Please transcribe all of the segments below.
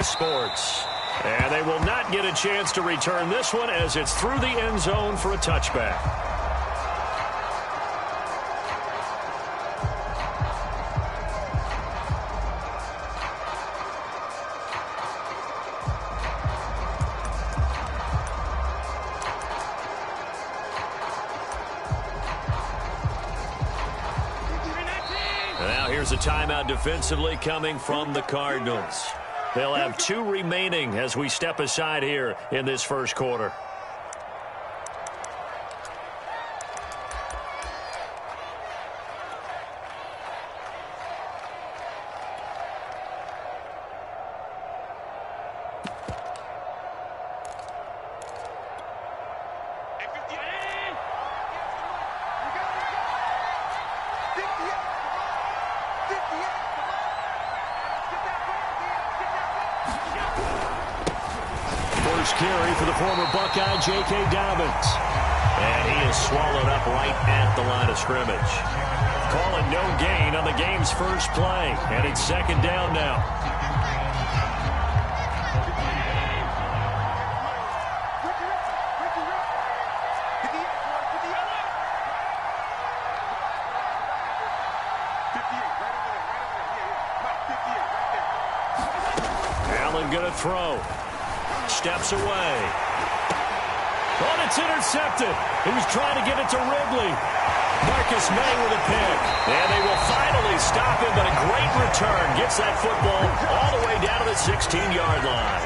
sports. And they will not get a chance to return this one as it's through the end zone for a touchback. Now here's a timeout defensively coming from the Cardinals. They'll have 2 remaining as we step aside here in this first quarter. Carry for the former Buckeye, J.K. Dobbins. And he is swallowed up right at the line of scrimmage. Calling no gain on the game's first play. And it's second down now. Allen gonna throw. Steps away. Oh, it's intercepted. He was trying to get it to Ridley. Marcus May with a pick. And they will finally stop him, but a great return. Gets that football all the way down to the 16-yard line.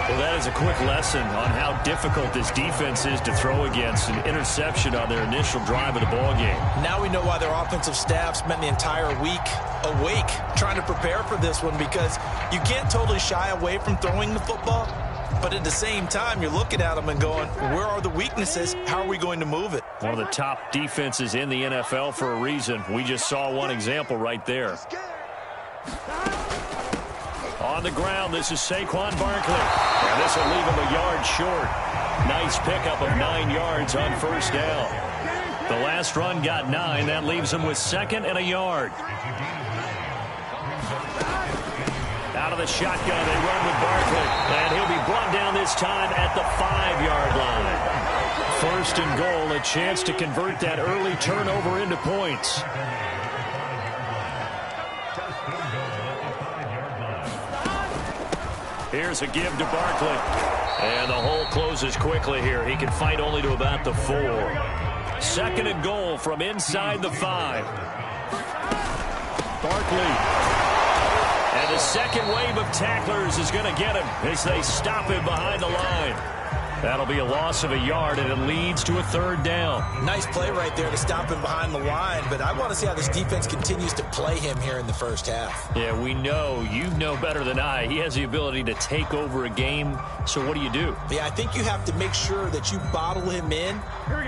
Well, that is a quick lesson on how difficult this defense is to throw against an interception on their initial drive of the ballgame. Now we know why their offensive staff spent the entire week awake trying to prepare for this one, because you can't totally shy away from throwing the football. But at the same time, you're looking at them and going, where are the weaknesses? How are we going to move it? One of the top defenses in the NFL for a reason. We just saw one example right there. On the ground, this is Saquon Barkley. And this will leave him a yard short. Nice pickup of 9 yards on first down. The last run got 9. That leaves him with 2nd and a yard. Out of the shotgun, they run with Barkley. And he'll be brought down this time at the 5-yard line. 1st and goal, a chance to convert that early turnover into points. Here's a give to Barkley. And the hole closes quickly here. He can fight only to about the 4. 2nd and goal from inside the 5. Barkley. And the second wave of tacklers is going to get him as they stop him behind the line. That'll be a loss of a yard, and it leads to a 3rd down. Nice play right there to stop him behind the line, but I want to see how this defense continues to play him here in the first half. Yeah, we know. You know better than I. He has the ability to take over a game, so what do you do? Yeah, I think you have to make sure that you bottle him in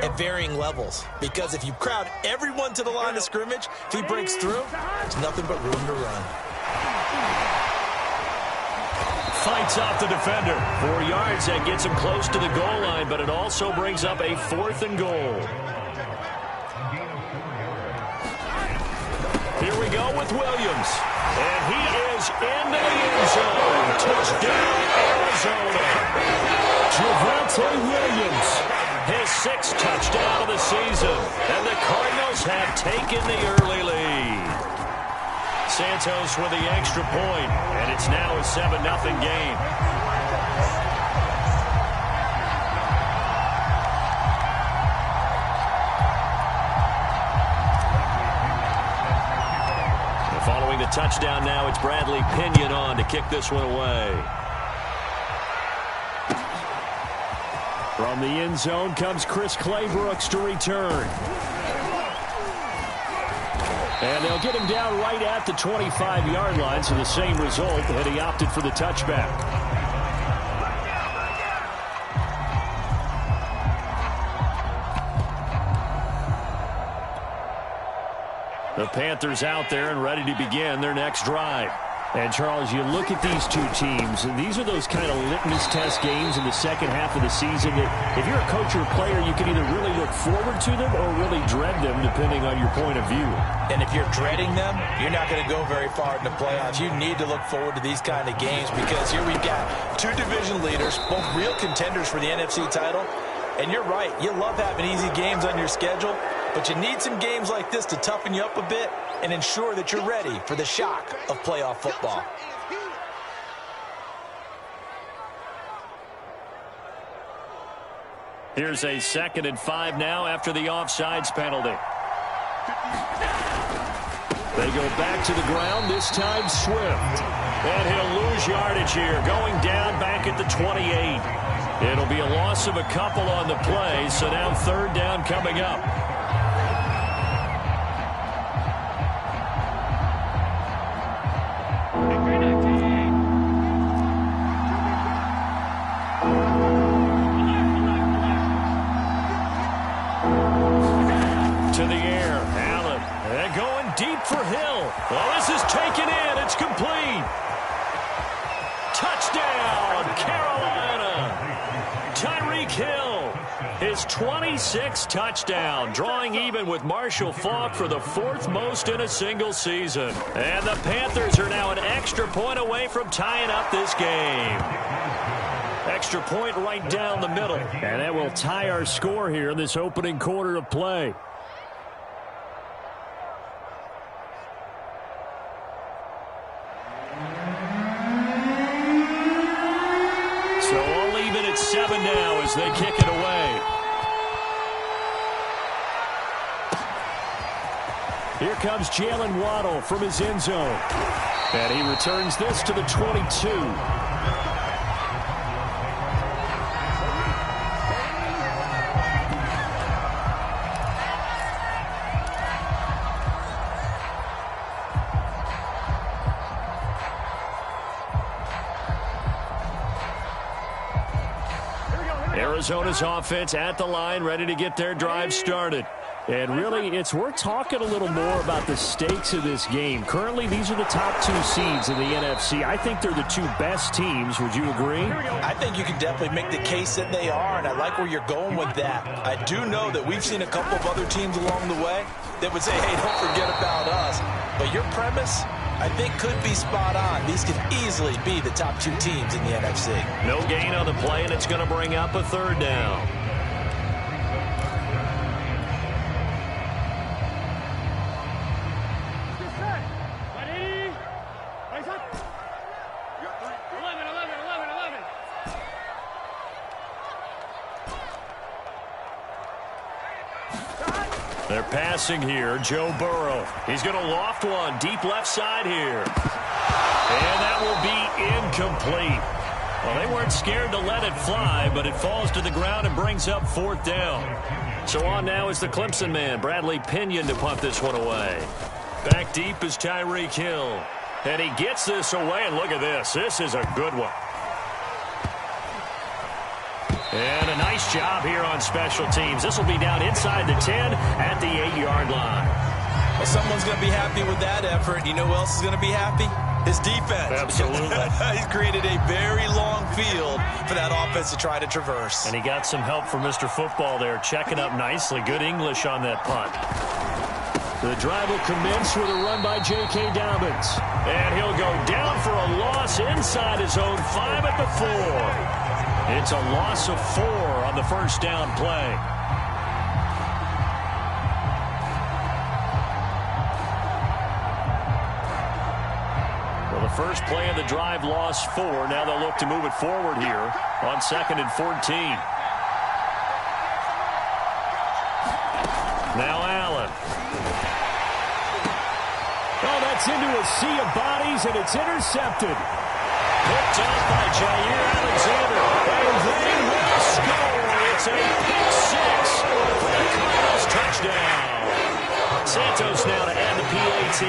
at varying levels, because if you crowd everyone to the line of scrimmage, if he breaks through, there's nothing but room to run. Fights off the defender. 4 yards, that gets him close to the goal line, but it also brings up a 4th and goal. Here we go with Williams. And he is into the end zone. Touchdown, Arizona. Javonte Williams. His 6th touchdown of the season. And the Cardinals have taken the early lead. Santos with the extra point, and it's now a 7-0 game. And following the touchdown now, it's Bradley Pinion on to kick this one away. From the end zone comes Chris Claybrooks to return. And they'll get him down right at the 25-yard line, so the same result, and he opted for the touchback. The Panthers out there and ready to begin their next drive. And, Charles, you look at these two teams, and these are those kind of litmus test games in the second half of the season that if you're a coach or a player, you can either really look forward to them or really dread them, depending on your point of view. And if you're dreading them, you're not going to go very far in the playoffs. You need to look forward to these kind of games because here we've got two division leaders, both real contenders for the NFC title. And you're right, you love having easy games on your schedule, but you need some games like this to toughen you up a bit and ensure that you're ready for the shock of playoff football. Here's a 2nd and 5 now after the offsides penalty. They go back to the ground, this time Swift. And he'll lose yardage here, going down back at the 28. It'll be a loss of a couple on the play, so now 3rd down coming up. To the air, Allen. And going deep for Hill. Well, this is taken in. It's complete. Touchdown, Carolina. Tyreek Hill, his 26th touchdown, drawing even with Marshall Faulk for the 4th most in a single season. And the Panthers are now an extra point away from tying up this game. Extra point right down the middle. And that will tie our score here in this opening quarter of play. So all even at 7 now as they kick it away. Here comes Jalen Waddle from his end zone. And he returns this to the 22. Arizona's offense at the line, ready to get their drive started. And really, it's worth talking a little more about the stakes of this game. Currently, these are the top 2 seeds in the NFC. I think they're the 2 best teams. Would you agree? I think you can definitely make the case that they are, and I like where you're going with that. I do know that we've seen a couple of other teams along the way that would say, hey, don't forget about us. But your premise, I think, could be spot on. These could easily be the top 2 teams in the NFC. No gain on the play, and it's going to bring up a 3rd down. They're passing here. Joe Burrow. He's going to loft one. Deep left side here. And that will be incomplete. Well, they weren't scared to let it fly, but it falls to the ground and brings up 4th down. So on now is the Clemson man, Bradley Pinion, to punt this one away. Back deep is Tyreek Hill. And he gets this away, and look at this. This is a good one. And a nice job here on special teams. This will be down inside the 10 at the 8-yard line. Well, someone's going to be happy with that effort. You know who else is going to be happy? His defense. Absolutely. He's created a very long field for that offense to try to traverse. And he got some help from Mr. Football there, checking up nicely. Good English on that punt. The drive will commence with a run by J.K. Dobbins. And he'll go down for a loss inside his own 5 at the 4. It's a loss of 4 on the 1st down play. Well, the first play of the drive lost 4. Now they'll look to move it forward here on 2nd and 14. Now Allen. Oh, that's into a sea of bodies, and it's intercepted. Picked up by Jair Alexander. And they will score. It's a pick 6 for the Cardinals touchdown. Santos now to add the PAT.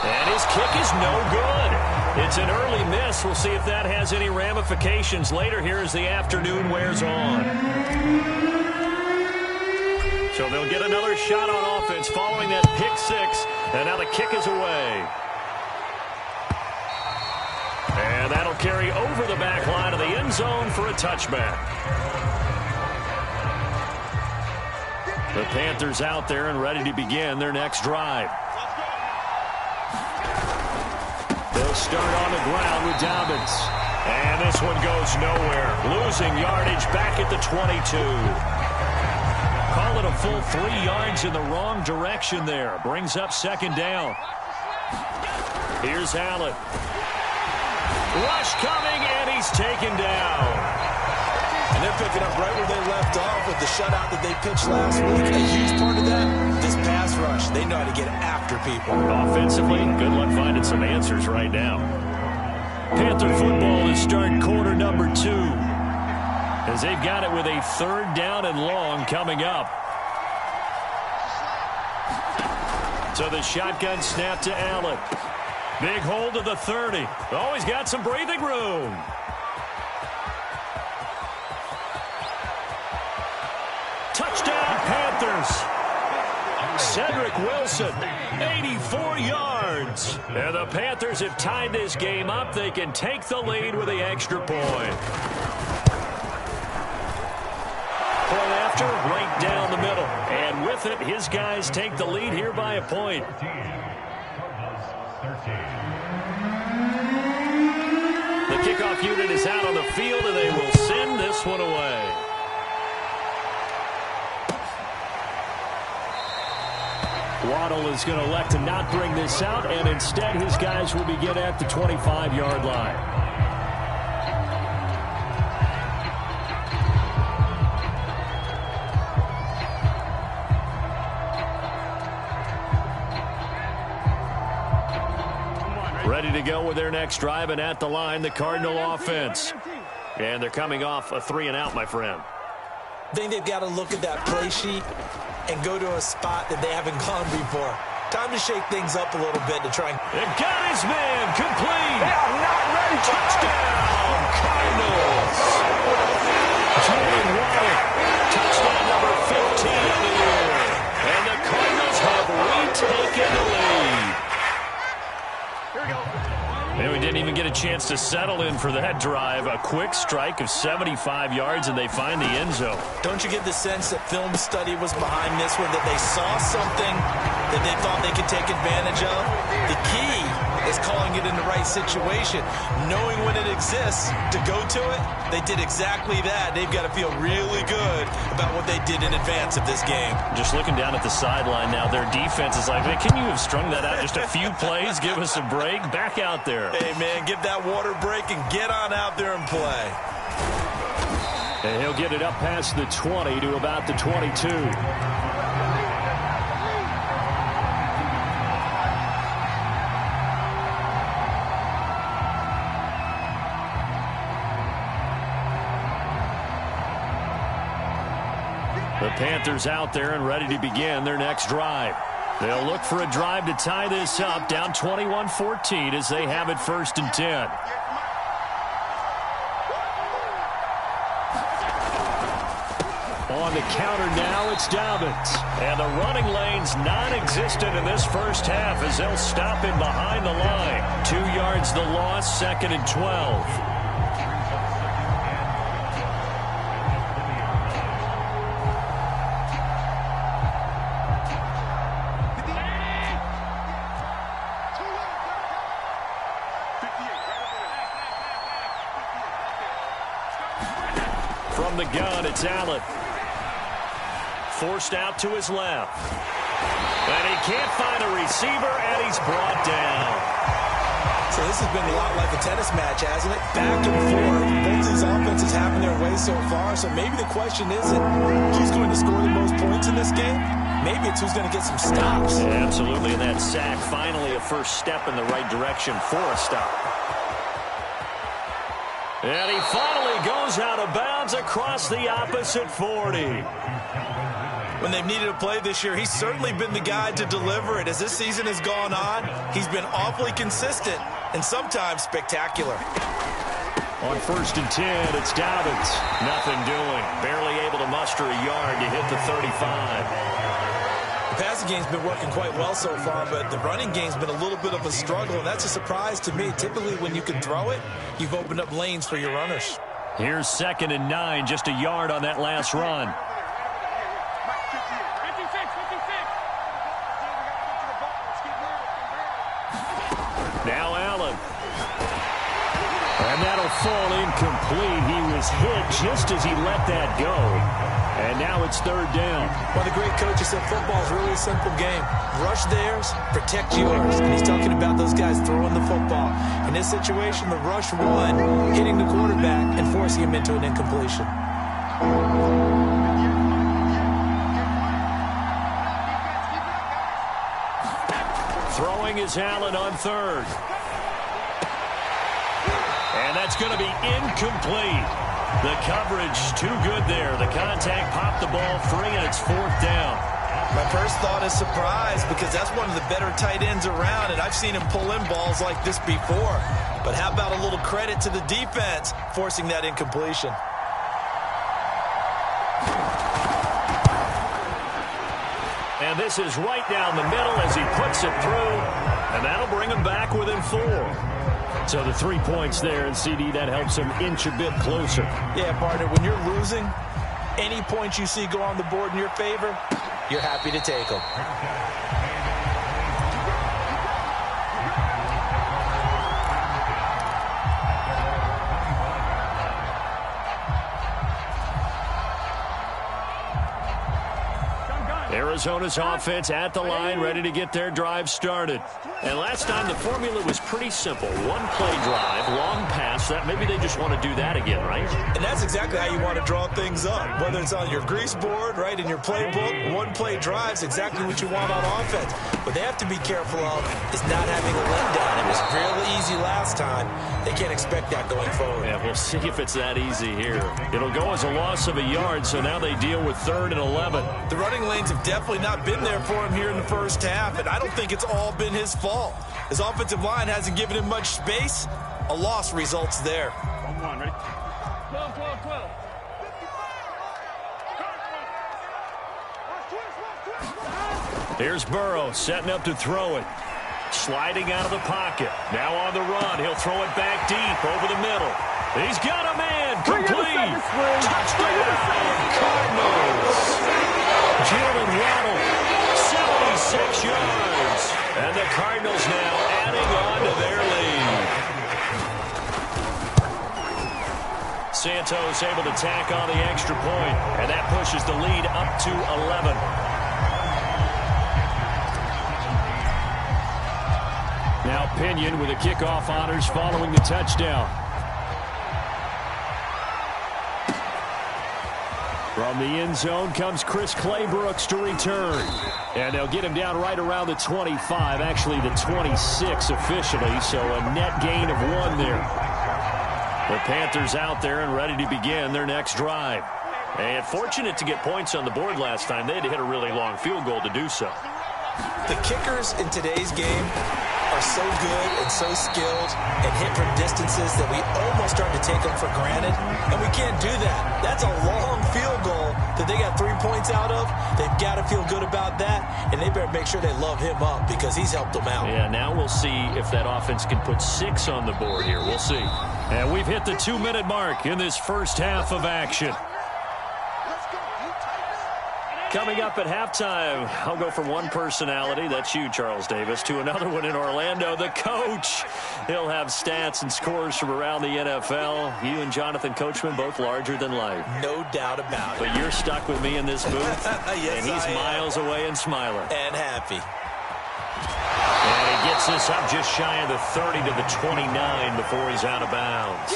And his kick is no good. It's an early miss. We'll see if that has any ramifications later here as the afternoon wears on. So they'll get another shot on offense following that pick six. And now the kick is away. And that'll carry over the back line of the end zone for a touchback. The Panthers out there and ready to begin their next drive. They'll start on the ground with Dobbins. And this one goes nowhere. Losing yardage back at the 22. Call it a full 3 yards in the wrong direction there. Brings up second down. Here's Allen. Rush coming, and he's taken down. And they're picking up right where they left off with the shutout that they pitched last week. A huge part of that, this pass rush. They know how to get after people. Offensively, good luck finding some answers right now. Panther football is starting quarter number 2. As they've got it with a 3rd down and long coming up. So the shotgun snap to Allen. Big hold of the 30. Oh, he's got some breathing room. Touchdown, Panthers. Cedric Wilson, 84 yards. And the Panthers have tied this game up. They can take the lead with the extra point. Point after, right down the middle. And with it, his guys take the lead here by a point. The kickoff unit is out on the field, and they will send this one away. Waddle is going to elect to not bring this out, and instead his guys will begin at the 25-yard line. Ready to go with their next drive, and at the line, the Cardinal offense. And they're coming off a 3-and-out, my friend. I think they've got to look at that play sheet and go to a spot that they haven't gone before. Time to shake things up a little bit to try and... It got his man, complete. They are not ready. Touchdown, Cardinals. Jalen Waddle, touchdown number 15 of the year. And the Cardinals have retaken the lead. And we didn't even get a chance to settle in for that drive. A quick strike of 75 yards, and they find the end zone. Don't you get the sense that film study was behind this one, that they saw something that they thought they could take advantage of? The key is calling it in the right situation, knowing when it exists to go to it. They did exactly that. They've got to feel really good about what they did in advance of this game. Just looking down at the sideline now, their defense is like, man, can you have strung that out just a few plays? Give us a break. Back out there. Hey, man, give that water break and get on out there and play. And he'll get it up past the 20 to about the 22. The Panthers out there and ready to begin their next drive. They'll look for a drive to tie this up, down 21-14 as they have it 1st and 10. On the counter now, it's Dobbins. And the running lane's non-existent in this first half as they'll stop him behind the line. 2 yards the loss, 2nd and 12. From the gun, it's Allen. Forced out to his left. And he can't find a receiver, and he's brought down. So this has been a lot like a tennis match, hasn't it? Back and forth. Both these offenses having their way so far. So maybe the question isn't who's going to score the most points in this game. Maybe it's who's going to get some stops. Yeah, absolutely. And that sack, finally a first step in the right direction for a stop. And he finally goes out of bounds across the opposite 40. When they've needed a play this year, he's certainly been the guy to deliver it. As this season has gone on, he's been awfully consistent and sometimes spectacular. On 1st and 10, it's Dobbins. Nothing doing. Barely able to muster a yard to hit the 35. passing game's been working quite well so far, but the running game's been a little bit of a struggle, and that's a surprise to me. Typically, when you can throw it, you've opened up lanes for your runners. Here's 2nd and 9, just a yard on that last run. Now Allen. And that'll fall incomplete. He was hit just as he let that go. And now it's 3rd down. One of the great coaches said football is really a simple game. Rush theirs, protect yours. And he's talking about those guys throwing the football. In this situation, the rush one, hitting the quarterback and forcing him into an incompletion. Throwing is Allen on 3rd. And that's going to be incomplete. The coverage too good there. The contact popped the ball free, and it's 4th down. My first thought is surprise, because that's one of the better tight ends around, and I've seen him pull in balls like this before. But how about a little credit to the defense forcing that incompletion? And this is right down the middle as he puts it through, and that'll bring him back within 4. So the 3 points there, and CD, that helps him inch a bit closer. Yeah, partner, when you're losing, any points you see go on the board in your favor, you're happy to take them. Arizona's offense at the line, ready to get their drive started. And last time, the formula was pretty simple. One-play drive, long pass. That maybe they just want to do that again, right? And that's exactly how you want to draw things up. Whether it's on your grease board, right, in your playbook, one-play drive's exactly what you want on offense. What they have to be careful of is not having a letdown. It was real easy last time. They can't expect that going forward. Yeah, we'll see if it's that easy here. It'll go as a loss of a yard, so now they deal with 3rd and 11. The running lanes have definitely not been there for him here in the first half, and I don't think it's all been his fault. His offensive line hasn't given him much space. A loss results there. 1-1, ready? 12. Here's Burrow setting up to throw it. Sliding out of the pocket. Now on the run. He'll throw it back deep over the middle. He's got a man. Complete. Touchdown, Cardinals. Jalen Waddle, 76 yards. And the Cardinals now adding on to their lead. Santos able to tack on the extra point, and that pushes the lead up to 11. Now Pinion with the kickoff honors following the touchdown. From the end zone comes Chris Claybrooks to return. And they'll get him down right around the 25, actually the 26 officially, so a net gain of 1 there. The Panthers out there and ready to begin their next drive. And fortunate to get points on the board last time. They had to hit a really long field goal to do so. The kickers in today's game are so good and so skilled and hit from distances that we almost start to take them for granted, and we can't do that. That's a long field goal that they got 3 points out of. They've got to feel good about that, and they better make sure they love him up because he's helped them out. Yeah, now we'll see if that offense can put 6 on the board here. We'll see. And we've hit the 2-minute mark in this first half of action. Coming up at halftime, I'll go from one personality, that's you, Charles Davis, to another one in Orlando, the coach. He'll have stats and scores from around the NFL. You and Jonathan Coachman, both larger than life. No doubt about it. But you're stuck with me in this booth, yes, and he's miles away and smiling. And happy. And he gets this up just shy of the 30 to the 29 before he's out of bounds.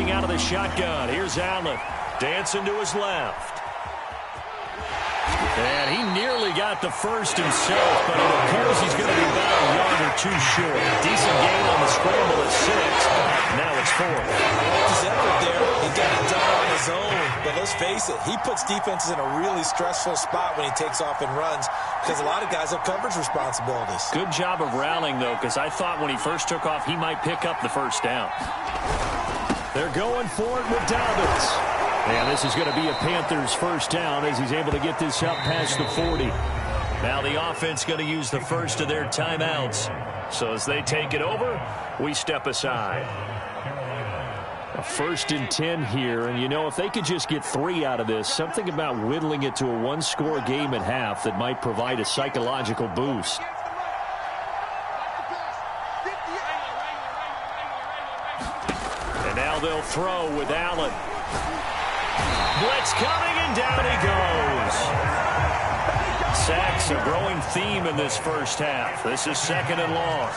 Out of the shotgun. Here's Allen. Dancing to his left. And he nearly got the first himself, but it appears he's going to be about a yard or 2 short. Decent gain on the scramble at 6. Now it's 4. His effort there, he got it done on his own. But let's face it, he puts defenses in a really stressful spot when he takes off and runs because a lot of guys have coverage responsibilities. Good job of rallying, though, because I thought when he first took off, he might pick up the first down. They're going for it with Dobbins. And this is going to be a Panthers first down as he's able to get this up past the 40. Now the offense going to use the first of their timeouts. So as they take it over, we step aside. A 1st and 10 here, and you know, if they could just get 3 out of this, something about whittling it to a one-score game at half that might provide a psychological boost. And now they'll throw with Allen. Blitz coming, and down he goes. Sacks, a growing theme in this first half. This is 2nd and long.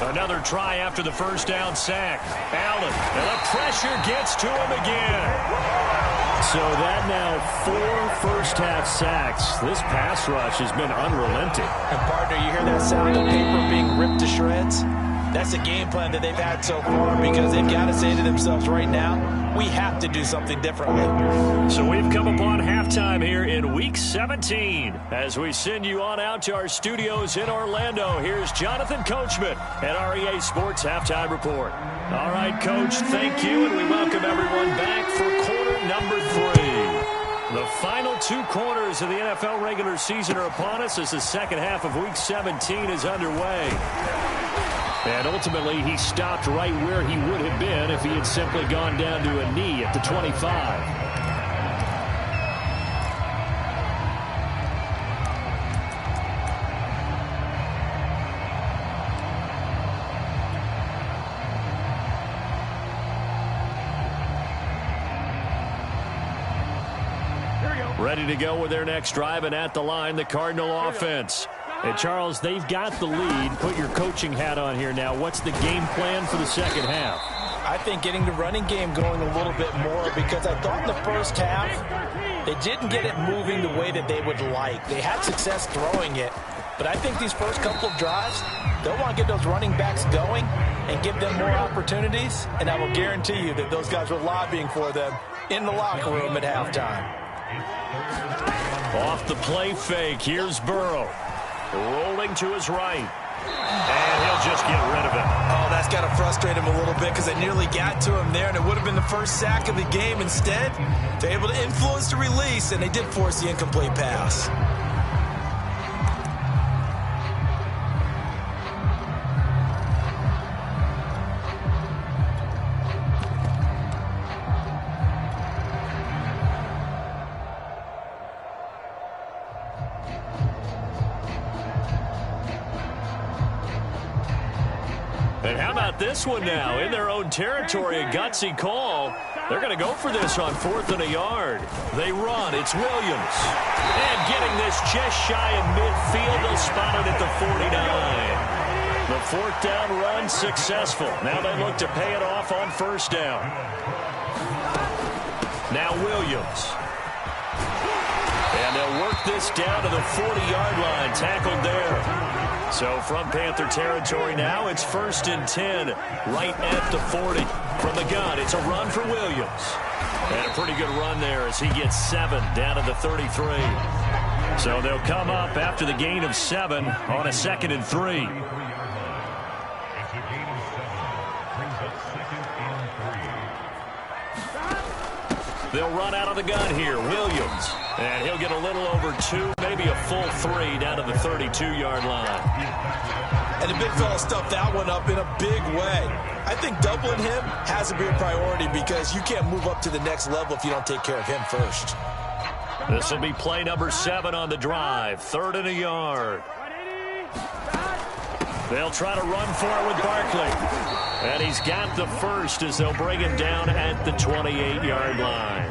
Another try after the first down sack. Allen, and the pressure gets to him again. So that now 4 first-half sacks. This pass rush has been unrelenting. And, partner, you hear that sound of paper being ripped to shreds? That's the game plan that they've had so far because they've got to say to themselves right now, we have to do something differently. So we've come upon halftime here in Week 17. As we send you on out to our studios in Orlando, here's Jonathan Coachman at REA Sports Halftime Report. All right, Coach, thank you, and we welcome everyone back for quarter number 3. The final 2 quarters of the NFL regular season are upon us as the second half of Week 17 is underway. And ultimately, he stopped right where he would have been if he had simply gone down to a knee at the 25. Ready to go with their next drive, and at the line, the Cardinal offense. Hey, Charles, they've got the lead. Put your coaching hat on here now. What's the game plan for the second half? I think getting the running game going a little bit more because I thought in the first half they didn't get it moving the way that they would like. They had success throwing it, but I think these first couple of drives, they'll want to get those running backs going and give them more opportunities, and I will guarantee you that those guys were lobbying for them in the locker room at halftime. Off the play fake, here's Burrow. Rolling to his right. And he'll just get rid of it. Oh, that's got to frustrate him a little bit because they nearly got to him there, and it would have been the first sack of the game. Instead, they're able to influence the release, and they did force the incomplete pass. And how about this one now? In their own territory, a gutsy call. They're going to go for this on 4th and a yard. They run. It's Williams. And getting this just shy of midfield. They'll spot it at the 49. The 4th down run successful. Now they look to pay it off on 1st down. Now Williams. And they'll work this down to the 40-yard line. Tackled there. So from Panther territory now, it's 1st and 10 right at the 40. From the gun, it's a run for Williams. And a pretty good run there as he gets 7 down to the 33. So they'll come up after the gain of 7 on a 2nd and 3. They'll run out of the gun here. Williams. And he'll get a little over 2, maybe a full 3 down to the 32-yard line. And the big fella stuffed that one up in a big way. I think doubling him has to be a priority because you can't move up to the next level if you don't take care of him first. This will be play number 7 on the drive. 3rd and a yard. They'll try to run for it with Barkley. And he's got the first as they'll bring him down at the 28-yard line.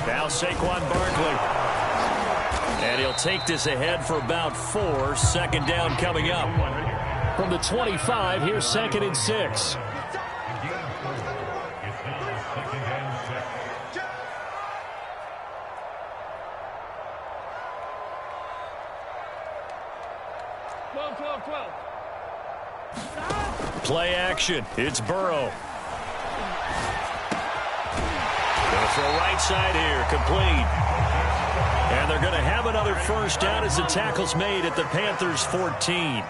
Now Saquon Barkley. And he'll take this ahead for about 4. 2nd down coming up. From the 25, here's 2nd and 6. Play action. It's Burrow. Going to throw right side here. Complete. And they're going to have another first down as the tackle's made at the Panthers' 14.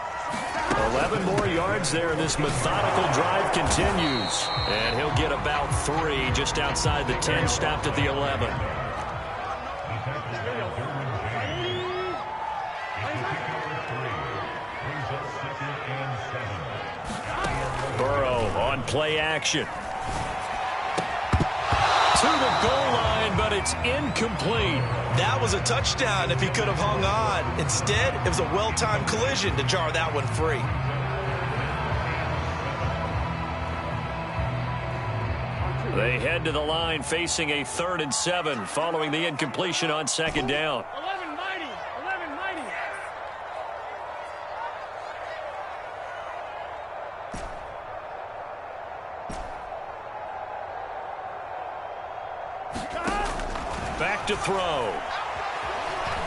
11 more yards there, and this methodical drive continues. And he'll get about 3 just outside the 10, stopped at the 11. Burrow on play action. To the goal line, but it's incomplete. That was a touchdown if he could have hung on. Instead, it was a well-timed collision to jar that one free. They head to the line facing a 3rd and 7 following the incompletion on 2nd down. 11 mighty. 11 mighty. Back to throw.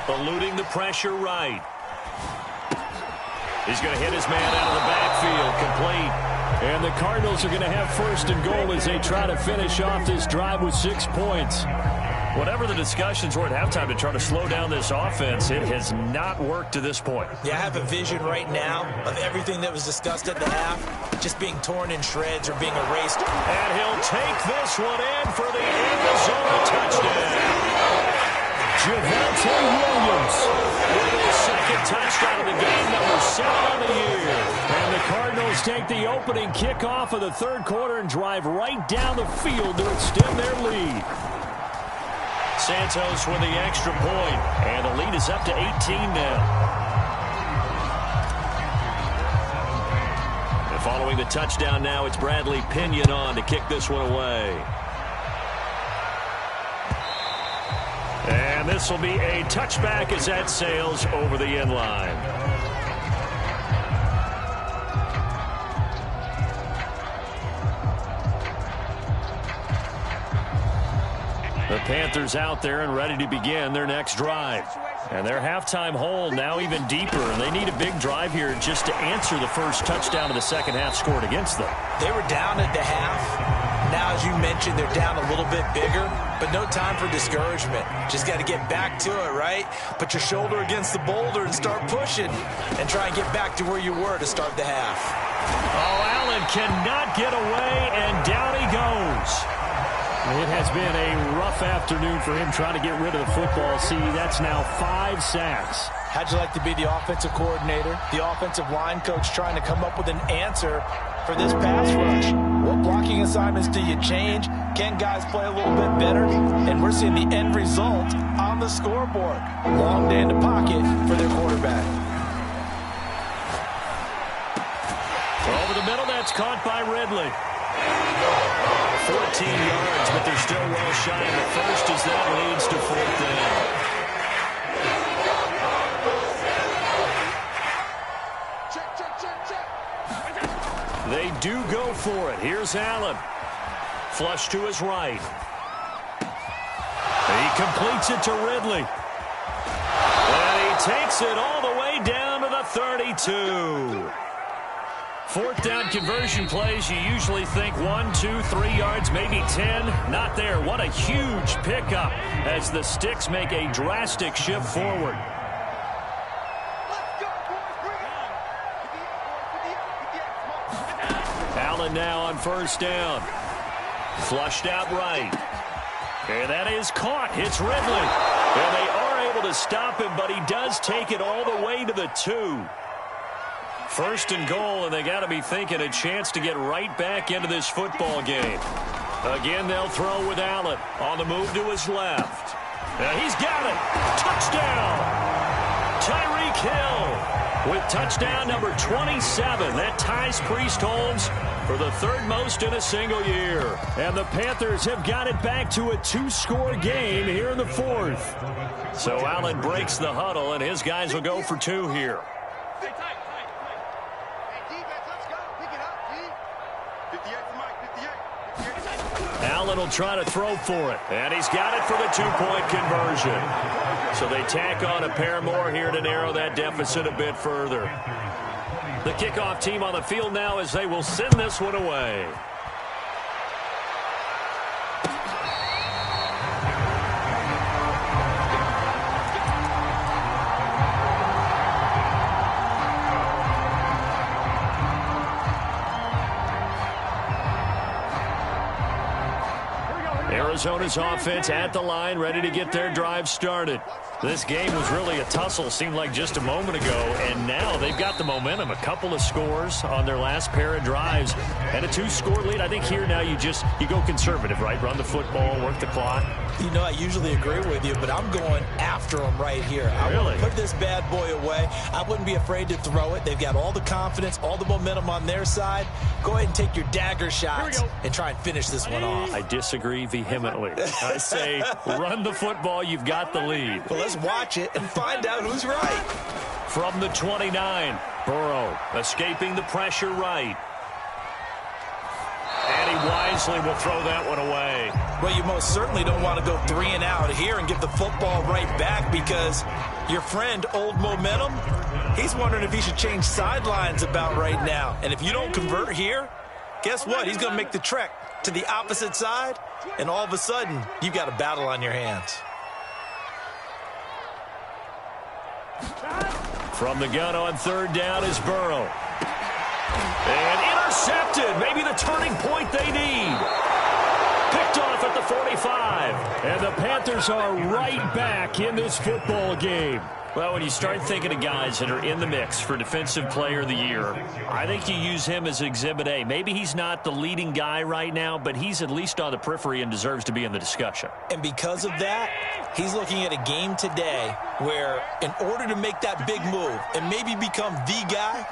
Eluding the pressure right. He's going to hit his man out of the backfield. Complete. And the Cardinals are going to have 1st and goal as they try to finish off this drive with 6 points. Whatever the discussions were at halftime to try to slow down this offense, it has not worked to this point. Yeah, I have a vision right now of everything that was discussed at the half just being torn in shreds or being erased. And he'll take this one in for the Arizona touchdown. Javonte Williams with his 2nd touchdown of the game, number 7 on the year. And the Cardinals take the opening kickoff of the 3rd quarter and drive right down the field to extend their lead. Santos with the extra point, and the lead is up to 18 now. And following the touchdown now, it's Bradley Pinion on to kick this one away. And this will be a touchback as that sails over the end line. The Panthers out there and ready to begin their next drive. And their halftime hole now even deeper, and they need a big drive here just to answer the first touchdown of the 2nd half scored against them. They were down at the half. Now, as you mentioned, they're down a little bit bigger, but no time for discouragement. Just got to get back to it, right? Put your shoulder against the boulder and start pushing and try and get back to where you were to start the half. Oh, Allen cannot get away, and down he goes. It has been a rough afternoon for him trying to get rid of the football. See, that's now 5 sacks. How'd you like to be the offensive coordinator, the offensive line coach trying to come up with an answer for this pass rush? What blocking assignments do you change? Can guys play a little bit better? And we're seeing the end result on the scoreboard. Long day in the pocket for their quarterback. Over the middle, that's caught by Ridley. 14 yards, but they're still well shy of the first as that leads to 4th down. They do go for it. Here's Allen. Flush to his right. He completes it to Ridley. And he takes it all the way down to the 32. 4th down conversion plays, you usually think 1, 2, 3 yards, maybe 10. Not there. What a huge pickup as the Sticks make a drastic shift forward. Allen now on 1st down. Flushed out right. And that is caught. It's Ridley. And they are able to stop him, but he does take it all the way to the 2. 1st and goal, and they got to be thinking a chance to get right back into this football game. Again, they'll throw with Allen on the move to his left. And he's got it. Touchdown. Tyreek Hill with touchdown number 27. That ties Priest Holmes for the 3rd most in a single year. And the Panthers have got it back to a 2-score game here in the 4th. So Allen breaks the huddle, and his guys will go for 2 here. Allen will try to throw for it, and he's got it for the 2-point conversion. So they tack on a pair more here to narrow that deficit a bit further. The kickoff team on the field now as they will send this one away. Arizona's offense at the line, ready to get their drive started. This game was really a tussle, seemed like just a moment ago, and now they've got the momentum. A couple of scores on their last pair of drives, and a 2-score lead. I think here now you go conservative, right? Run the football, work the clock. You know, I usually agree with you, but I'm going after them right here. I want to put this bad boy away. I wouldn't be afraid to throw it. They've got all the confidence, all the momentum on their side. Go ahead and take your dagger shots and try and finish this one off. I disagree vehemently. I say run the football. You've got the lead. Well, let's watch it and find out who's right. From the 29, Burrow escaping the pressure right. And he wisely will throw that one away. Well, you most certainly don't want to go 3 and out here and get the football right back because your friend, Old Momentum, he's wondering if he should change sidelines about right now. And if you don't convert here, guess what? He's going to make the trek to the opposite side, and all of a sudden, you've got a battle on your hands. From the gun on 3rd down is Burrow. And intercepted. Maybe the turning point they need. Picked off at the 45. And the Panthers are right back in this football game. Well, when you start thinking of guys that are in the mix for Defensive Player of the Year, I think you use him as Exhibit A. Maybe he's not the leading guy right now, but he's at least on the periphery and deserves to be in the discussion. And because of that, he's looking at a game today where in order to make that big move and maybe become the guy,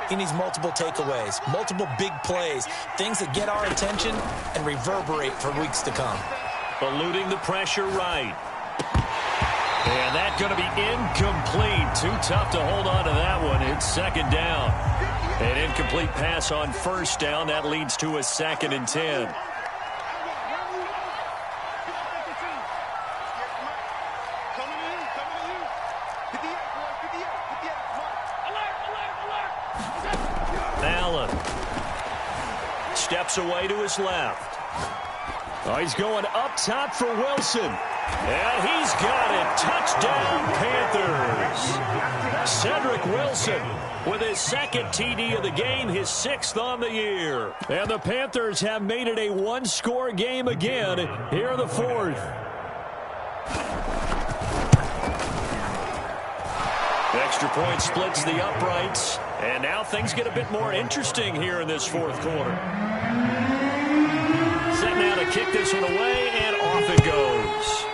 he needs multiple takeaways, multiple big plays, things that get our attention and reverberate for weeks to come. Eluding the pressure right. And that's going to be incomplete. Too tough to hold on to that one. It's 2nd down. An incomplete pass on 1st down. That leads to a 2nd and 10. Allen steps away to his left. Oh, he's going up top for Wilson. And he's got it. Touchdown, Panthers. Cedric Wilson with his 2nd TD of the game, his 6th on the year. And the Panthers have made it a 1-score game again here in the 4th. Extra point splits the uprights. And now things get a bit more interesting here in this 4th quarter. Set now to kick this one away, and off it goes.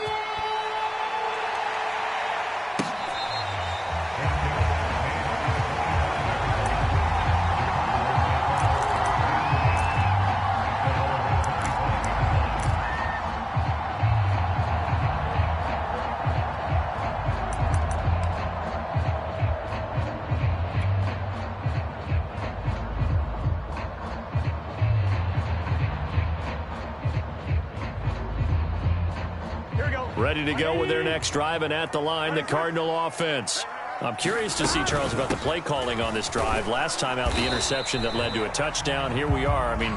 Ready to go with their next drive, and at the line, the Cardinal offense. I'm curious to see, Charles, about the play calling on this drive. Last time out, the interception that led to a touchdown. Here we are. I mean,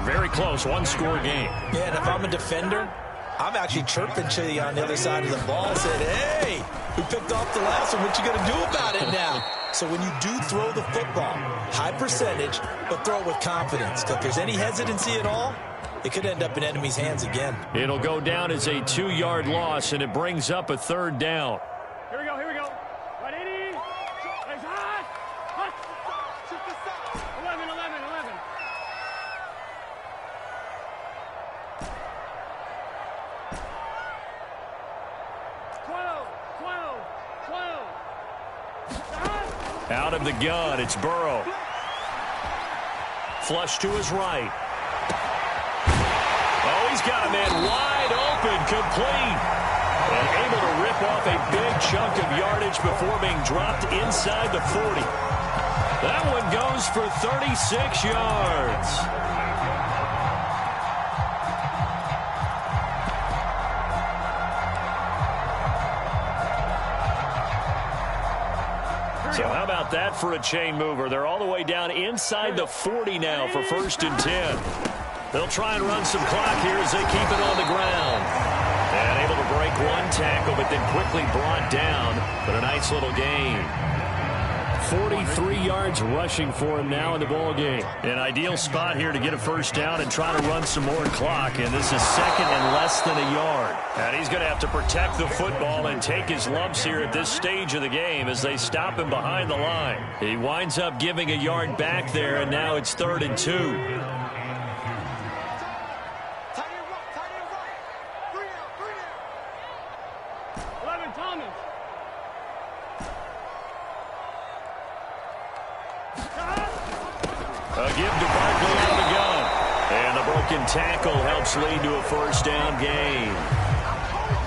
very close, 1-score game. Yeah, and if I'm a defender, I'm actually chirping to you on the other side of the ball, saying, hey, we picked off the last one. What you going to do about it now? So when you do throw the football, high percentage, but throw it with confidence. Because if there's any hesitancy at all, it could end up in enemy's hands again. It'll go down as a 2-yard loss, and it brings up a 3rd down. Here we go, here we go. 180. Legs high. Hut. 11, 11, 11. Out of the gun, it's Burrow. Flush to his right. Oh, he's got a man wide open, complete. And able to rip off a big chunk of yardage before being dropped inside the 40. That one goes for 36 yards. So how about about that for a chain mover? They're all the way down inside the 40 now for 1st and 10. They'll try and run some clock here as they keep it on the ground. And able to break one tackle, but then quickly brought down. But a nice little gain. 43 yards rushing for him now in the ball game. An ideal spot here to get a first down and try to run some more clock. And this is 2nd and less than a yard. And he's going to have to protect the football and take his lumps here at this stage of the game as they stop him behind the line. He winds up giving a yard back there, and now it's 3rd and 2. A give to Barkley out of the gun. And the broken tackle helps lead to a first down gain.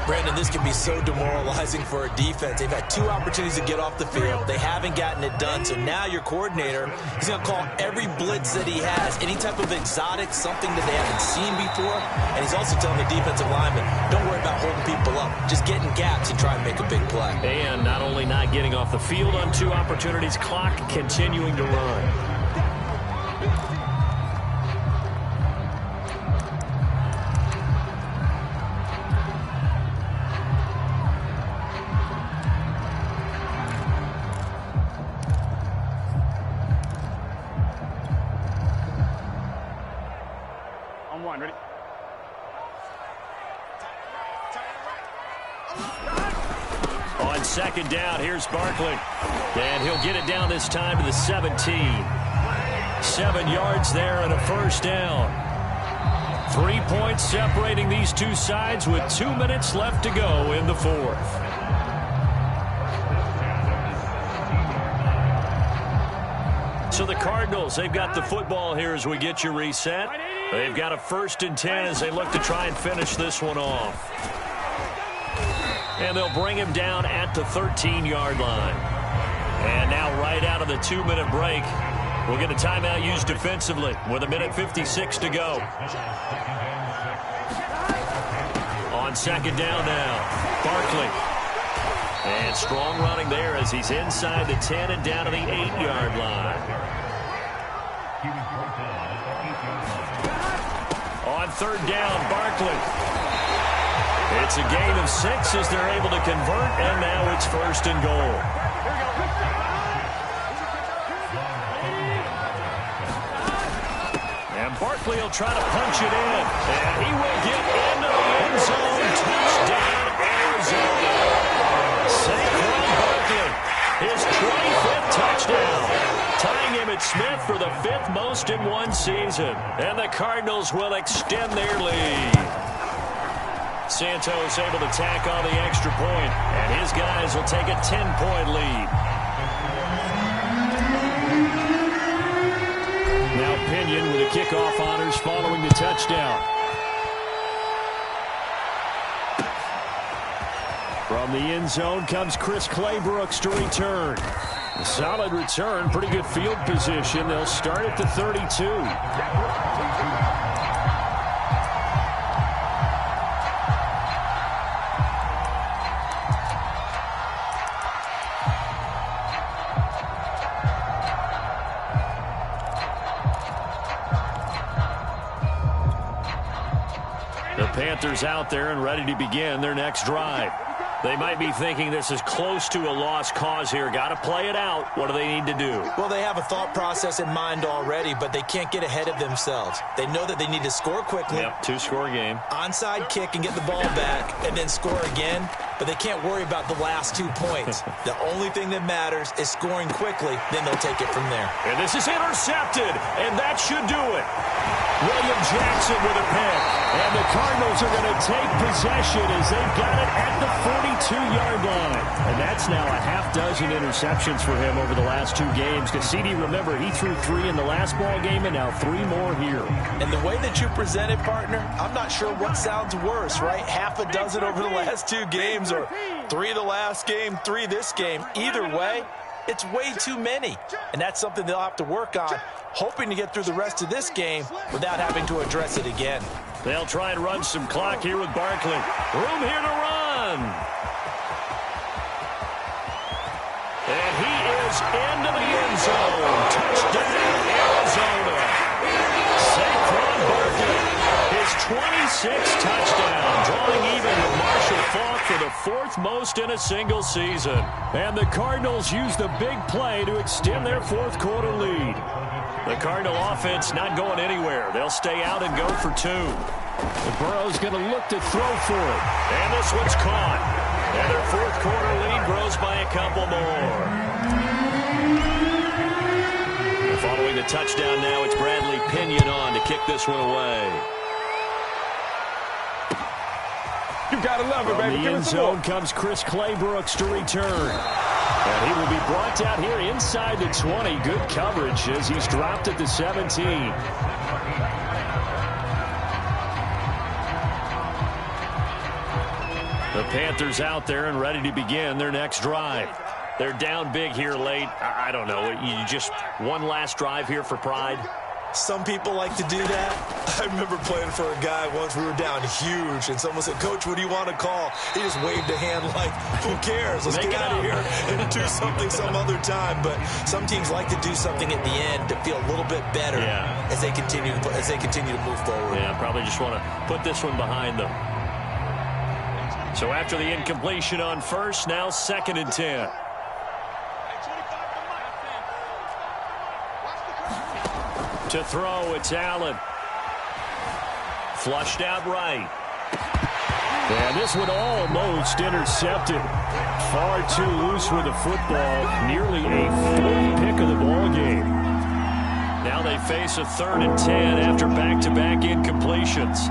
Brandon, this can be so demoralizing for a defense. They've had 2 opportunities to get off the field. They haven't gotten it done. So now your coordinator, he's going to call every blitz that he has, any type of exotic, something that they haven't seen before. And he's also telling the defensive lineman, don't worry about holding people up. Just get in gaps and try and make a big play. And not only not getting off the field on 2 opportunities, clock continuing to run. Ready? On 2nd down, here's Barkley. And he'll get it down this time to the 17. 7 yards there and a first down. 3 points separating these two sides with 2 minutes left to go in the 4th. So the Cardinals, they've got the football here as we get you reset. They've got a 1st and 10 as they look to try and finish this one off. And they'll bring him down at the 13-yard line. And now right out of the 2-minute break, we'll get a timeout used defensively with 1:56 to go. On 2nd down now, Barkley. And strong running there as he's inside the 10 and down to the 8-yard line. On 3rd down, Barkley. It's a gain of 6 as they're able to convert, and now it's 1st and goal. And Barkley will try to punch it in, and he will get into the end zone. Touchdown, Arizona. Saquon Barkley, his 25th touchdown, tying Emmitt Smith for the 5th most in one season. And the Cardinals will extend their lead. Santos able to tack on the extra point, and his guys will take a 10-point lead. Now Pinion with the kickoff honors following the touchdown. From the end zone comes Chris Claybrooks to return. A solid return, pretty good field position. They'll start at the 32. The Panthers out there and ready to begin their next drive. They might be thinking this is close to a lost cause here. Got to play it out. What do they need to do? Well, they have a thought process in mind already, but they can't get ahead of themselves. They know that they need to score quickly. Yep, 2-score game. Onside kick and get the ball back and then score again. But they can't worry about the last 2 points. The only thing that matters is scoring quickly. Then they'll take it from there. And this is intercepted, and that should do it. William Jackson with a pick. And the Cardinals are going to take possession as they've got it at the 42-yard line. And that's now a half dozen interceptions for him over the last 2 games. Cassidy, remember, he threw 3 in the last ball game and now 3 more here. And the way that you present it, partner, I'm not sure what sounds worse, right? Half a dozen over the last 2 games or 3 the last game, 3 this game. Either way, it's way too many. And that's something they'll have to work on, hoping to get through the rest of this game without having to address it again. They'll try and run some clock here with Barkley. Room here to run. And he goes into the end zone. Touchdown, Arizona. Saquon Barkley, his 26th touchdown, drawing even with Marshall Faulk for the 4th most in a single season. And the Cardinals use the big play to extend their 4th quarter lead. The Cardinal offense not going anywhere. They'll stay out and go for 2. The Burrow's going to look to throw for it. And this one's caught. And their 4th quarter lead grows by a couple more. Following the touchdown now, it's Bradley Pinion on to kick this one away. You gotta love it, baby. From the end zone comes Chris Claybrooks to return. And he will be brought down here inside the 20. Good coverage as he's dropped at the 17. The Panthers out there and ready to begin their next drive. They're down big here late. I don't know. You just one last drive here for pride. Some people like to do that. I remember playing for a guy once. We were down huge, and someone said, "Coach, what do you want to call?" He just waved a hand like, "Who cares? Let's get out of here and do something some other time." But some teams like to do something at the end to feel a little bit better as they continue to move forward. Yeah, probably just want to put this one behind them. So after the incompletion on first, now 2nd and 10. To throw, it's Allen. Flushed out right. And this one almost intercepted. Far too loose with the football. Nearly a 4th pick of the ball game. Now they face a 3rd and 10 after back-to-back incompletions.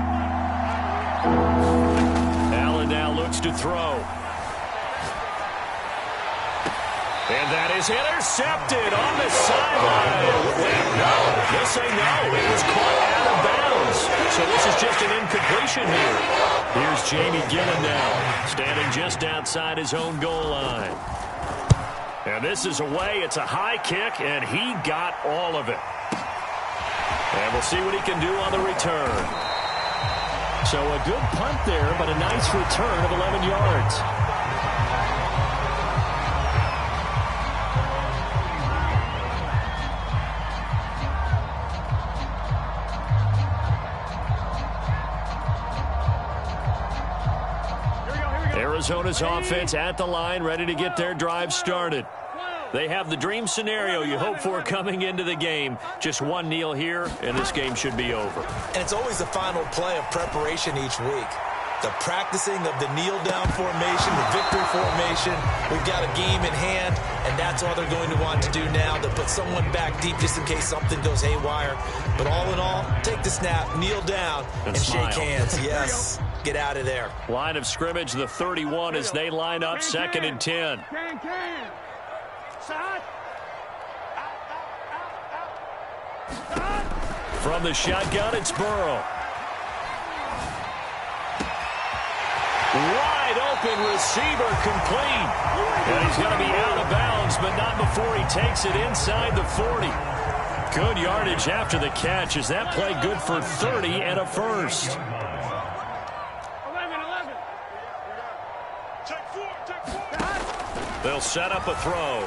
Allen now looks to throw. And that is intercepted on the sideline. Wait, no. They'll say no. It was caught out of bounds. So this is just an incompletion here. Here's Jamie Gillen now, standing just outside his own goal line. And this is away. It's a high kick, and he got all of it. And we'll see what he can do on the return. So a good punt there, but a nice return of 11 yards. Arizona's offense at the line, ready to get their drive started. They have the dream scenario you hope for coming into the game. Just one kneel here, and this game should be over. And it's always the final play of preparation each week. The practicing of the kneel-down formation, the victory formation. We've got a game in hand, and that's all they're going to want to do now, to put someone back deep just in case something goes haywire. But all in all, take the snap, kneel down, and shake hands. Yes, get out of there. Line of scrimmage, the 31 as they line up 2nd and 10. From the shotgun, it's Burrow. Wide open receiver complete. And he's going to be out of bounds, but not before he takes it inside the 40. Good yardage after the catch as that play good for 30 and a first. 11. They'll set up a throw.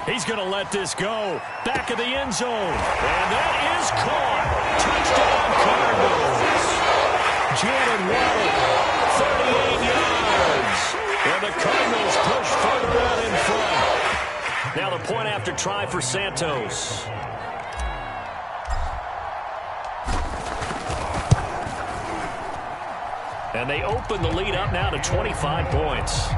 He's going to let this go. Back of the end zone. And that is caught. Touchdown Cardinals. Jordan Waddle, 38 yards. And the Cardinals push further out in front. Now the point after try for Santos. And they open the lead up now to 25 points.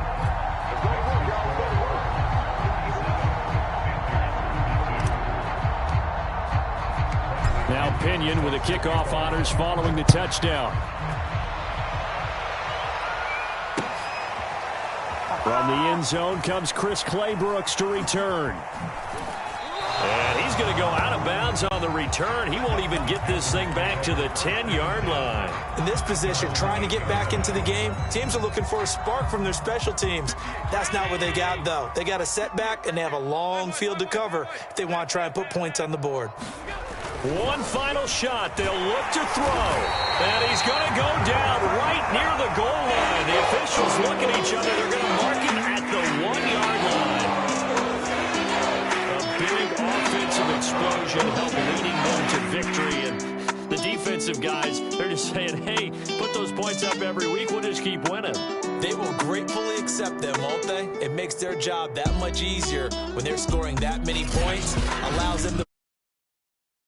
Now Pinion with the kickoff honors following the touchdown. From the end zone comes Chris Claybrooks to return. And he's going to go out of bounds on the return. He won't even get this thing back to the 10-yard line. In this position, trying to get back into the game, teams are looking for a spark from their special teams. That's not what they got, though. They got a setback, and they have a long field to cover if they want to try and put points on the board. One final shot. They'll look to throw. And he's going to go down right near the goal line. The officials look at each other. They're going to mark him at the 1-yard line. explosion help leading them to victory. And the defensive guys, they're just saying, hey, put those points up every week. We'll just keep winning. They will gratefully accept them, won't they? It makes their job that much easier when they're scoring that many points, allows them to